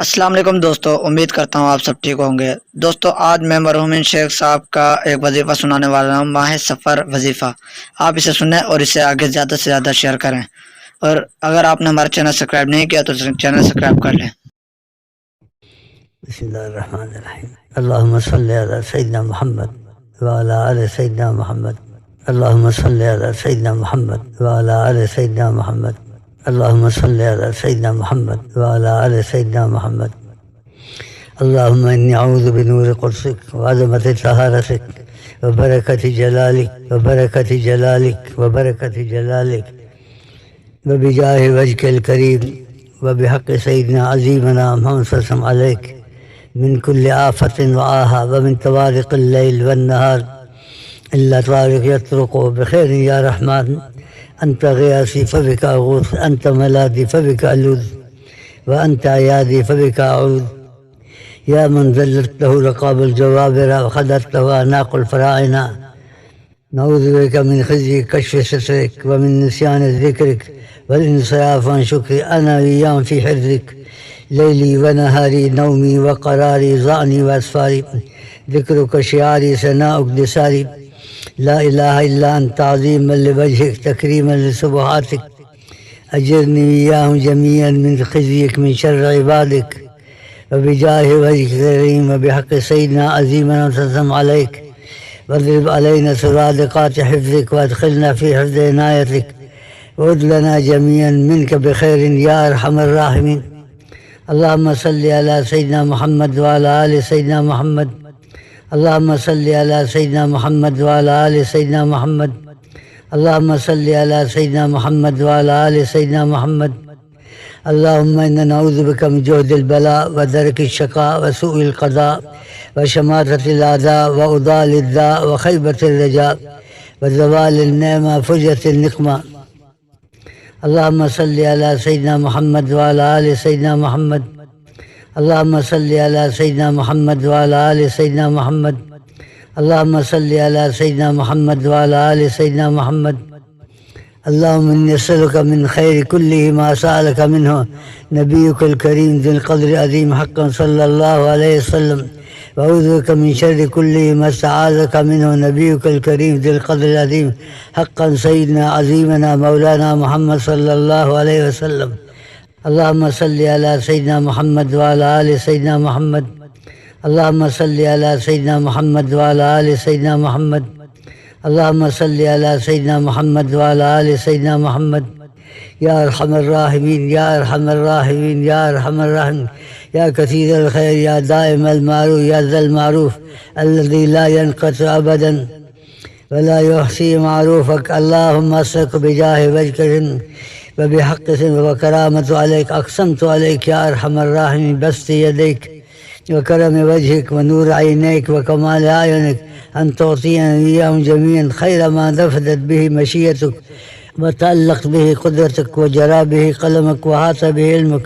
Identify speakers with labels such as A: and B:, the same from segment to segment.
A: अस्सलाम वालेकुम दोस्तों, उम्मीद करता हूँ आप सब ठीक होंगे। दोस्तों, आज मैं मरहूमिन शेख साहब का एक वजीफ़ा सुनाने वाला हूँ, माह सफ़र वजीफ़ा। आप इसे सुनें और इसे आगे ज़्यादा से ज़्यादा शेयर करें। और अगर आपने हमारा चैनल सब्सक्राइब नहीं किया तो चैनल सब्सक्राइब कर लें।
B: बिस्मिल्लाहिर्रहमानिर्रहीम। अल्लाहुम्मा सल्ली अला सय्यिदिना मुहम्मद व अला आलि सय्यिदिना मुहम्मद। अल्लाहुम्मा सल्ली अला सय्यिदिना मुहम्मद व अला आलि सय्यिदिना मुहम्मद। अल्लाहुम्मा सल्ली अला सय्यिदिना मुहम्मद व अला आलि सय्यिदिना मुहम्मद। अल्लाहुम्मा इन्नी अऊज़ु बिनूरि क़ुद्सिक व अज़मति तहारतिक व बरकति जलालिक व बरकति जलालिक व बरकति जलालिक व बिजाहि वजहिल करीम व बिहक़्क़ि सय्यिदिना अज़ीमना मुहम्मद सल्लल्लाहु अलैहि मिन कुल्लि आफ़तिन व आहा व मिन तवारिक़िल लैल वन नहार इल्ला तारिक़ यत्रुक़ु बिख़ैरिन या रहमान। अंत ग़ियासी फ़बिका अग़ूस, अंत मलादी फ़बिका अलूज़ व अंत अयादी फ़बिका अऊज़। या मन ज़ल्लत लहू रक़ाबुल जवाबिरा व ख़दत लहू अनाक़ुल फ़राइना। नऊज़ु बिका मिन ख़िज़्यि कश्फ़ि सित्रिक व मिन निस्यानि ज़िक्रिक वल इंसिराफ़ अन शुक्रि अना व इय्याहुम फ़ी हिफ़्ज़िक। लैली व नहारी नौमी व क़रारी ज़अनी व असफ़ारी ज़िक्रुक शिआरी सनाउक दिसारी। ला इलाहा इल्ला अंत अज़ीमन लिवजहिक तकरीमन लिसुबहातिक। अजिरनी व इय्याहुम जमीअन मिन ख़िज़्यिक मिन शर्रि इबादिक व बिजाहि वजहिक करीम व बिहक़्क़ि सय्यिदिना अज़ीमना सल्लल्लाहु अलैहि वज़रिब अलैना सुरादिक़ाति हिफ़्ज़िक व अदख़िलना फ़ी हिफ़्ज़ि इनायतिक वउद लना जमीअन मिनका बिख़ैरिन या अरहमर राहिमीन। अल्लाहुम्मा सल्लि अला सय्यिदिना मुहम्मद व अला आलि सय्यिदिना मुहम्मद। अल्लाहुम्मा सल्लि अला सय्यिदिना मुहम्मद व अला आलि सय्यिदिना मुहम्मद। अल्लाहुम्मा सल्लि अला सय्यिदिना मुहम्मद व अला आलि सय्यिदिना मुहम्मद। अल्लाहुम्मा इन्ना नऊज़ु बिका मिन जुहदिल बला व दरकिश शक़ा व सूइल क़ज़ा व शमाततिल आदा व उदालिद दा व ख़ैबतिर रजा व ज़वालिन नेमा फुजतिल निक़मा। अल्लाहुम्मा सल्लि अला सय्यिदिना मुहम्मद व अला आलि सय्यिदिना मुहम्मद। अल्लाहुम्मा सल्लि अला सय्यिदिना मुहम्मद व अला आलि सय्यिदिना मुहम्मद। अल्लाहुम्मा सल्लि अला सय्यिदिना मुहम्मद व अला आलि सय्यिदिना मुहम्मद। अल्लाहुम्मा इन्नी अस्अलुका मिन खैरि कुल्लिहि मा सअलका मिन्हु नबियुकल करीम ज़िल क़द्रि अज़ीम हक़्क़न सल्लल्लाहु अलैहि वसल्लम व अऊज़ु बिका मिन शर्रि कुल्लिहि मा इस्तआज़का मिन्हु नबियुकल करीम ज़िल क़द्रि अज़ीम हक़्क़न सय्यिदना अज़ीमना मौलाना मुहम्मद सल्लल्लाहु अलैहि वसल्लम। अल्लाहुम्मा सल्लि अला सय्यिदिना मुहम्मद व अला आलि सय्यिदिना मुहम्मद। अल्लाहुम्मा सल्लि अला सय्यिदिना मुहम्मद व अला आलि सय्यिदिना मुहम्मद। अल्लाहुम्मा सल्लि अला सय्यिदिना मुहम्मद व अला आलि सय्यिदिना मुहम्मद। या अरहमर राहिमीन या अरहमर राहिमीन या अरहमर राहिमीन या कसीरल खैर या दाइमल मारूफ या ज़ल मारूफ अल्लज़ी ला यनक़ति अबदन व ला युहसी मारूफक। अल्लाहुम्मा अस्लक बिजाहि वजहिक व बिहक़्क़ि व करामतु अलैक अक़समतु अलैक या अरहमर राहिमीन बस्ति यदैक व करम वजहिक व नूर ऐनैक व कमाल आयुनिक अन तुअतियनी इय्याहुम जमीअन खैर मा नफ़दत बिही मशीयतुक व तअल्लक़त बिही क़ुदरतुक व जरा बिही क़लमुक व हाता बिही इल्मुक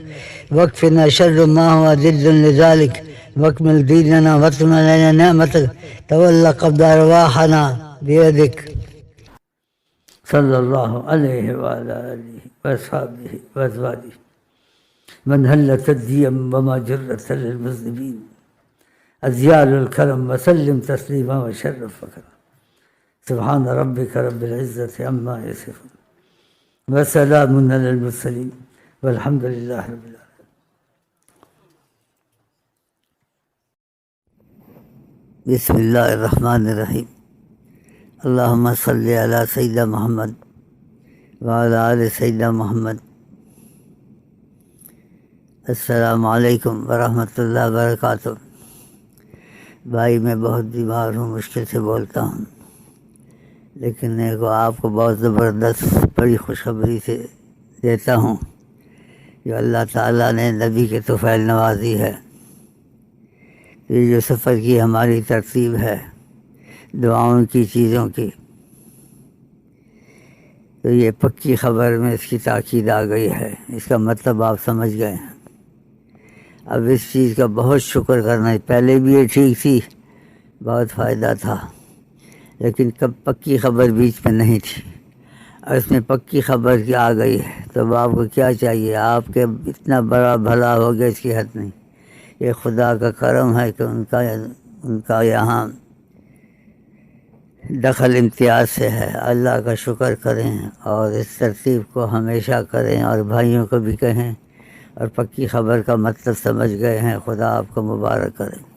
B: वक्फ़िना शर्र मा हुवा ज़िद्दुन लिज़ालिक वकमिल दीनना वअत्मिम अलैना निअमतक तवल्ला क़ब्ज़ अरवाहना बियदिक। सल्लल्लाहु अलैहि व अला आलिहि व अस्हाबिहि व अज़वाजिहि मन हल्लत अद्दियम व मा जुर्रत लिल मुज़निबीन अज़यालुल करम व सल्लिम तस्लीमा व शर्रफ फकरम। सुब्हान रब्बिका रब्बिल इज़्ज़ति अम्मा यसिफ़ून व सलामुन अलल मुरसलीन वल्हम्दुलिल्लाहि रब्बिल आलमीन। बिस्मिल्लाहिर्रहमानिर्रहीम। अल्लाहुम्मा सल्लि अला सय्यिदिना मुहम्मद व अला आलि सय्यिदिना मुहम्मद। अस्सलामु अलैकुम व रहमतुल्लाहि व बरकातुहू। भाई, मैं बहुत बीमार हूँ, मुश्किल से बोलता हूँ, लेकिन मैं को आपको बहुत ज़बरदस्त बड़ी खुशखबरी से देता हूँ जो अल्लाह ताला ने नबी के तुफ़ैल नवाज़ी है। ये जो सफ़र की हमारी तरतीब है दुआओं की चीज़ों की, तो ये पक्की ख़बर में इसकी ताकीद आ गई है। इसका मतलब आप समझ गए हैं। अब इस चीज़ का बहुत शुक्र करना है। पहले भी ये ठीक थी, बहुत फ़ायदा था, लेकिन कब पक्की ख़बर बीच में नहीं थी और इसमें पक्की ख़बर की आ गई है। तो अब आपको क्या चाहिए? आपके इतना बड़ा भला हो गया, इसकी हद नहीं। ये खुदा का करम है कि उनका यहाँ दखल इम्तियाज़ से है। अल्लाह का शुक्र करें और इस तरतीब को हमेशा करें और भाइयों को भी कहें और पक्की ख़बर का मतलब समझ गए हैं। खुदा आपको मुबारक करें।